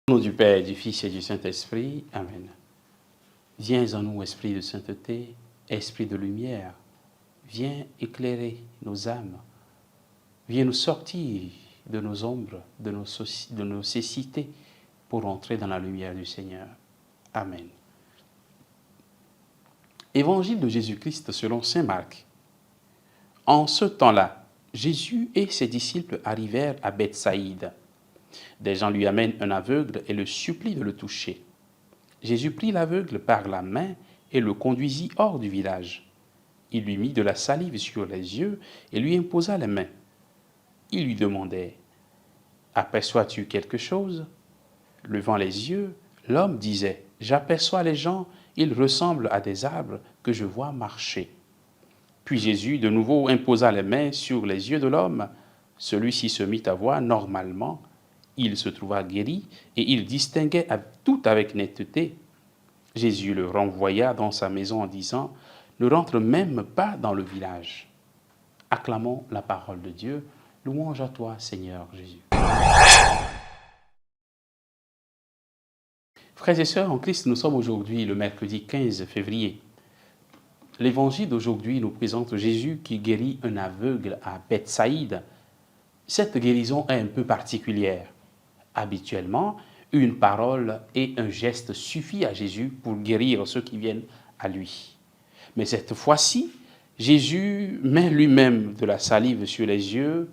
Au nom du Père, du Fils et du Saint-Esprit, Amen. Viens en nous, Esprit de sainteté, Esprit de lumière, viens éclairer nos âmes, viens nous sortir de nos ombres, de nos cécités, pour entrer dans la lumière du Seigneur. Amen. Évangile de Jésus-Christ selon saint Marc. En ce temps-là, Jésus et ses disciples arrivèrent à Bethsaïde. Des gens lui amènent un aveugle et le supplient de le toucher. Jésus prit l'aveugle par la main et le conduisit hors du village. Il lui mit de la salive sur les yeux et lui imposa les mains. Il lui demandait « Aperçois-tu quelque chose ?» Levant les yeux, l'homme disait « J'aperçois les gens, ils ressemblent à des arbres que je vois marcher. » Puis Jésus de nouveau imposa les mains sur les yeux de l'homme. Celui-ci se mit à voir normalement. Il se trouva guéri et il distinguait tout avec netteté. Jésus le renvoya dans sa maison en disant « Ne rentre même pas dans le village. » Acclamons la parole de Dieu. Louange à toi, Seigneur Jésus. Frères et sœurs en Christ, nous sommes aujourd'hui le mercredi 15 février. L'évangile d'aujourd'hui nous présente Jésus qui guérit un aveugle à Bethsaïde. Cette guérison est un peu particulière. Habituellement, une parole et un geste suffit à Jésus pour guérir ceux qui viennent à lui. Mais cette fois-ci, Jésus met lui-même de la salive sur les yeux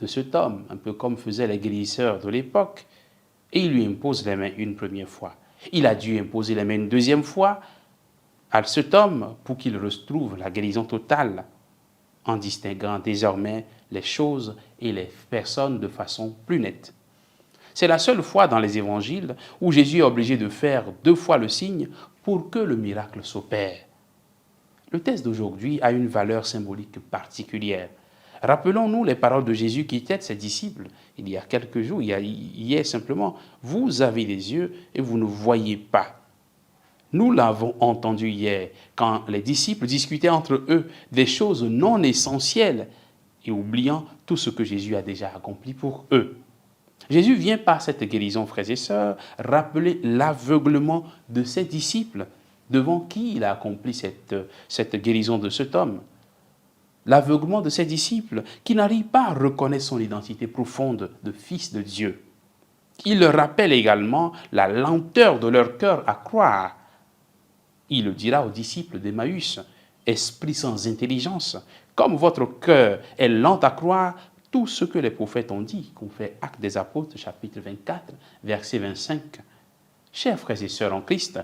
de cet homme, un peu comme faisaient les guérisseurs de l'époque, et il lui impose les mains une première fois. Il a dû imposer les mains une deuxième fois à cet homme pour qu'il retrouve la guérison totale, en distinguant désormais les choses et les personnes de façon plus nette. C'est la seule fois dans les évangiles où Jésus est obligé de faire 2 fois le signe pour que le miracle s'opère. Le texte d'aujourd'hui a une valeur symbolique particulière. Rappelons-nous les paroles de Jésus qui étaient ses disciples il y a quelques jours, hier simplement. « Vous avez des yeux et vous ne voyez pas. » Nous l'avons entendu hier, quand les disciples discutaient entre eux des choses non essentielles et oubliant tout ce que Jésus a déjà accompli pour eux. Jésus vient par cette guérison, frères et sœurs, rappeler l'aveuglement de ses disciples, devant qui il a accompli cette guérison de cet homme. L'aveuglement de ses disciples, qui n'arrivent pas à reconnaître son identité profonde de fils de Dieu. Il leur rappelle également la lenteur de leur cœur à croire. Il le dira aux disciples d'Emmaüs, « Esprit sans intelligence, comme votre cœur est lent à croire, tout ce que les prophètes ont dit, qu'on fait Actes des Apôtres, chapitre 24, verset 25. Chers frères et sœurs en Christ,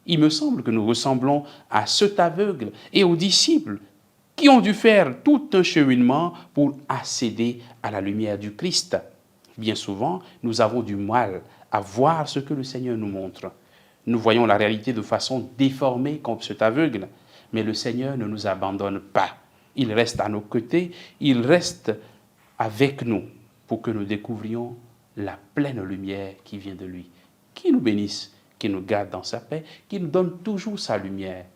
il me semble que nous ressemblons à cet aveugle et aux disciples qui ont dû faire tout un cheminement pour accéder à la lumière du Christ. Bien souvent, nous avons du mal à voir ce que le Seigneur nous montre. Nous voyons la réalité de façon déformée comme cet aveugle, mais le Seigneur ne nous abandonne pas. Il reste à nos côtés, il reste avec nous pour que nous découvrions la pleine lumière qui vient de lui. Qui nous bénisse, qui nous garde dans sa paix, qui nous donne toujours sa lumière.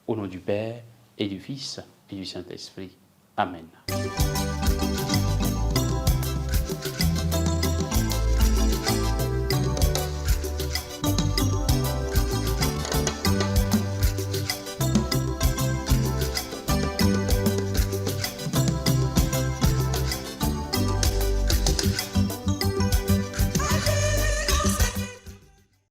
Au nom du Père et du Fils et du Saint-Esprit. Amen.